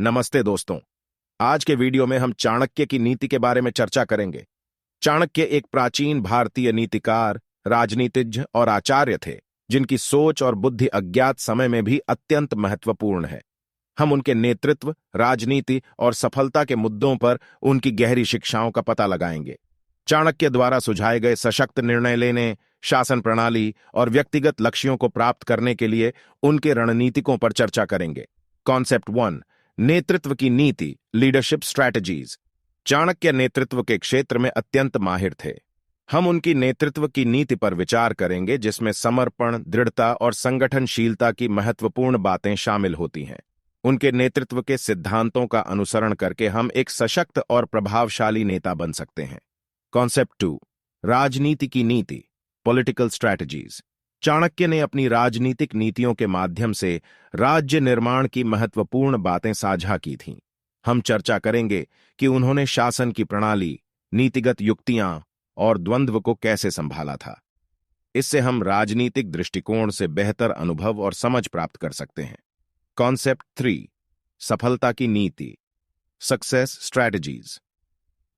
नमस्ते दोस्तों। आज के वीडियो में हम चाणक्य की नीति के बारे में चर्चा करेंगे। चाणक्य एक प्राचीन भारतीय नीतिकार, राजनीतिज्ञ और आचार्य थे, जिनकी सोच और बुद्धि अज्ञात समय में भी अत्यंत महत्वपूर्ण है। हम उनके नेतृत्व, राजनीति और सफलता के मुद्दों पर उनकी गहरी शिक्षाओं का पता लगाएंगे। चाणक्य द्वारा सुझाए गए सशक्त निर्णय लेने, शासन प्रणाली और व्यक्तिगत लक्ष्यों को प्राप्त करने के लिए उनके रणनीतिकों पर चर्चा करेंगे। कॉन्सेप्ट 1, नेतृत्व की नीति, लीडरशिप स्ट्रैटेजीज। चाणक्य नेतृत्व के क्षेत्र में अत्यंत माहिर थे। हम उनकी नेतृत्व की नीति पर विचार करेंगे, जिसमें समर्पण, दृढ़ता और संगठनशीलता की महत्वपूर्ण बातें शामिल होती हैं। उनके नेतृत्व के सिद्धांतों का अनुसरण करके हम एक सशक्त और प्रभावशाली नेता बन सकते हैं। कॉन्सेप्ट 2, राजनीति की नीति, पॉलिटिकल स्ट्रैटेजीज। चाणक्य ने अपनी राजनीतिक नीतियों के माध्यम से राज्य निर्माण की महत्वपूर्ण बातें साझा की थीं। हम चर्चा करेंगे कि उन्होंने शासन की प्रणाली, नीतिगत युक्तियां और द्वंद्व को कैसे संभाला था। इससे हम राजनीतिक दृष्टिकोण से बेहतर अनुभव और समझ प्राप्त कर सकते हैं। कॉन्सेप्ट 3, सफलता की नीति, सक्सेस स्ट्रैटेजीज।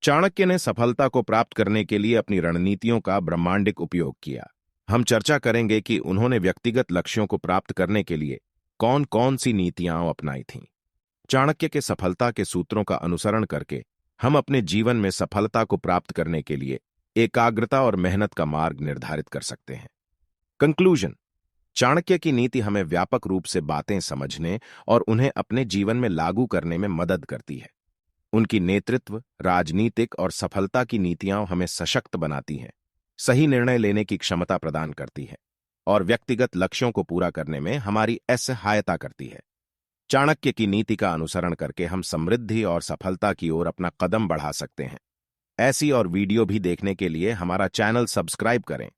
चाणक्य ने सफलता को प्राप्त करने के लिए अपनी रणनीतियों का ब्रह्मांडिक उपयोग किया। हम चर्चा करेंगे कि उन्होंने व्यक्तिगत लक्ष्यों को प्राप्त करने के लिए कौन कौन सी नीतियां अपनाई थीं। चाणक्य के सफलता के सूत्रों का अनुसरण करके हम अपने जीवन में सफलता को प्राप्त करने के लिए एकाग्रता और मेहनत का मार्ग निर्धारित कर सकते हैं। कंक्लूजन, चाणक्य की नीति हमें व्यापक रूप से बातें समझने और उन्हें अपने जीवन में लागू करने में मदद करती है। उनकी नेतृत्व, राजनीतिक और सफलता की नीतियां हमें सशक्त बनाती हैं, सही निर्णय लेने की क्षमता प्रदान करती है और व्यक्तिगत लक्ष्यों को पूरा करने में हमारी सहायता करती है। चाणक्य की नीति का अनुसरण करके हम समृद्धि और सफलता की ओर अपना कदम बढ़ा सकते हैं। ऐसी और वीडियो भी देखने के लिए हमारा चैनल सब्सक्राइब करें।